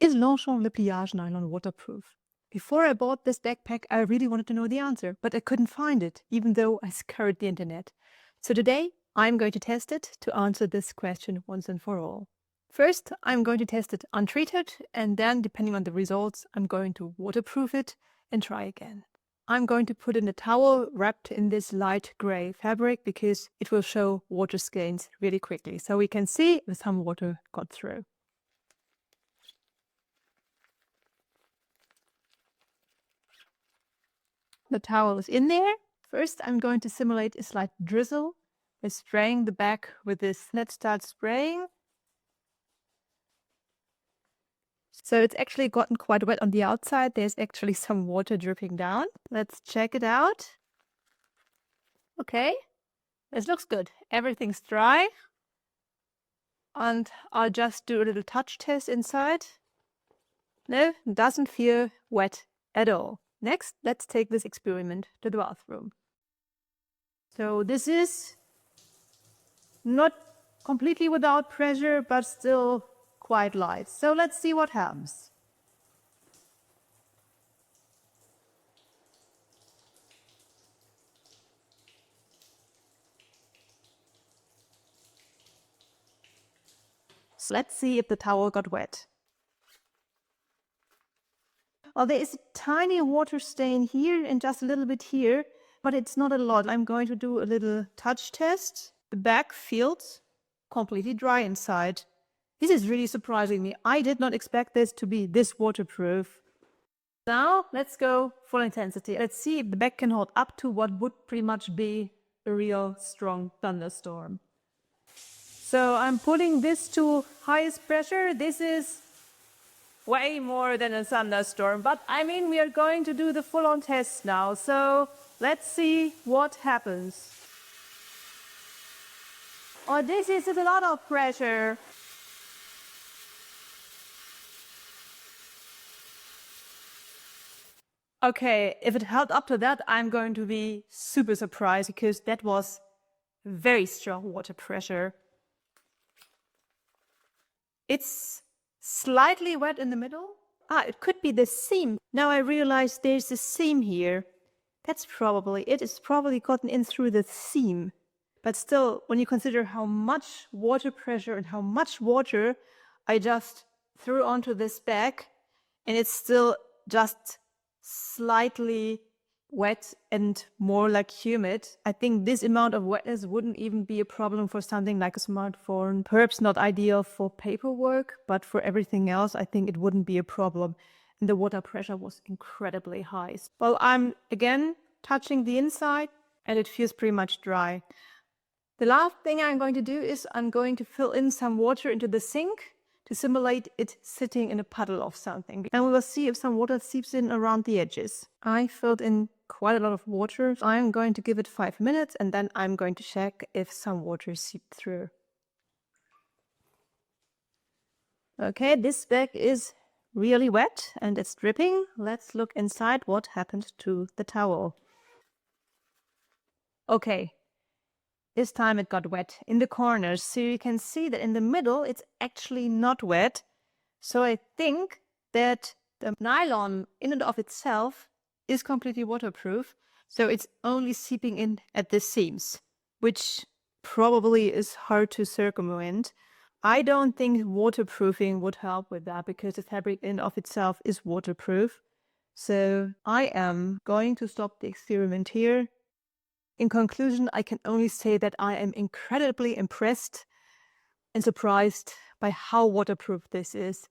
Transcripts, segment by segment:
Is Longchamp Le Pliage Nylon waterproof? Before I bought this backpack, I really wanted to know the answer, but I couldn't find it, even though I scoured the internet. So today, I'm going to test it to answer this question once and for all. First, I'm going to test it untreated, and then, depending on the results, I'm going to waterproof it and try again. I'm going to put in a towel wrapped in this light gray fabric because it will show water stains really quickly, so we can see if some water got through. The towel is in there. First, I'm going to simulate a slight drizzle by spraying the back with this. Let's start spraying. So it's actually gotten quite wet on the outside. There's actually some water dripping down. Let's check it out. Okay, this looks good. Everything's dry. And I'll just do a little touch test inside. No, doesn't feel wet at all. Next, let's take this experiment to the bathroom. So this is not completely without pressure, but still quite light. So let's see what happens. So let's see if the towel got wet. Well, there is a tiny water stain here and just a little bit here, but it's not a lot. I'm going to do a little touch test. The back feels completely dry inside. This is really surprising me. I did not expect this to be this waterproof. Now let's go full intensity. Let's see if the back can hold up to what would pretty much be a real strong thunderstorm. So I'm putting this to highest pressure. This is way more than a thunderstorm, but I mean, we are going to do the full-on test now, so let's see what happens. Oh, this is a lot of pressure. Okay, if it held up to that, I'm going to be super surprised because that was very strong water pressure. It's slightly wet in the middle. It could be the seam. Now I realize there's a seam here. That's probably it. It's probably gotten in through the seam. But still, when you consider how much water pressure and how much water I just threw onto this bag, and it's still just slightly wet and more like humid. I think this amount of wetness wouldn't even be a problem for something like a smartphone. Perhaps not ideal for paperwork, but for everything else, I think it wouldn't be a problem. And the water pressure was incredibly high. Well, I'm again touching the inside and it feels pretty much dry. The last thing I'm going to do is I'm going to fill in some water into the sink to simulate it sitting in a puddle of something. And we will see if some water seeps in around the edges. I filled in quite a lot of water. I'm going to give it 5 minutes and then I'm going to check if some water seeped through. Okay, this bag is really wet and it's dripping. Let's look inside what happened to the towel. Okay, this time it got wet in the corners. So you can see that in the middle it's actually not wet. So I think that the nylon in and of itself is completely waterproof, so it's only seeping in at the seams, which probably is hard to circumvent. I don't think waterproofing would help with that because the fabric in and of itself is waterproof. So I am going to stop the experiment here. In conclusion, I can only say that I am incredibly impressed and surprised by how waterproof this is.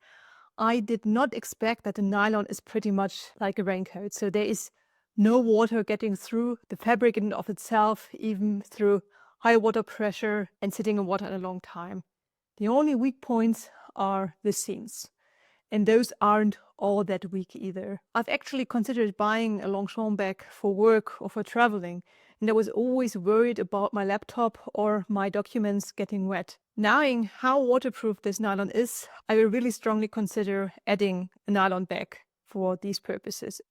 I did not expect that the nylon is pretty much like a raincoat. So there is no water getting through the fabric in and of itself, even through high water pressure and sitting in water a long time. The only weak points are the seams. And those aren't all that weak either. I've actually considered buying a Longchamp bag for work or for traveling. And I was always worried about my laptop or my documents getting wet. Knowing how waterproof this nylon is, I will really strongly consider adding a nylon bag for these purposes.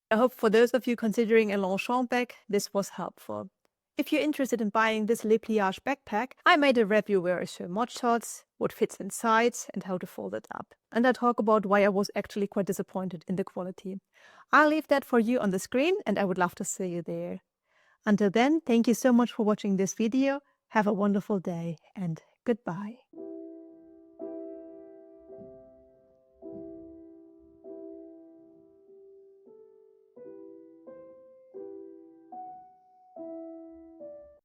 I hope for those of you considering a Longchamp bag, this was helpful. If you're interested in buying this Le Pliage backpack, I made a review where I show mod shots, what fits inside, and how to fold it up. And I talk about why I was actually quite disappointed in the quality. I'll leave that for you on the screen, and I would love to see you there. Until then, thank you so much for watching this video. Have a wonderful day, and goodbye.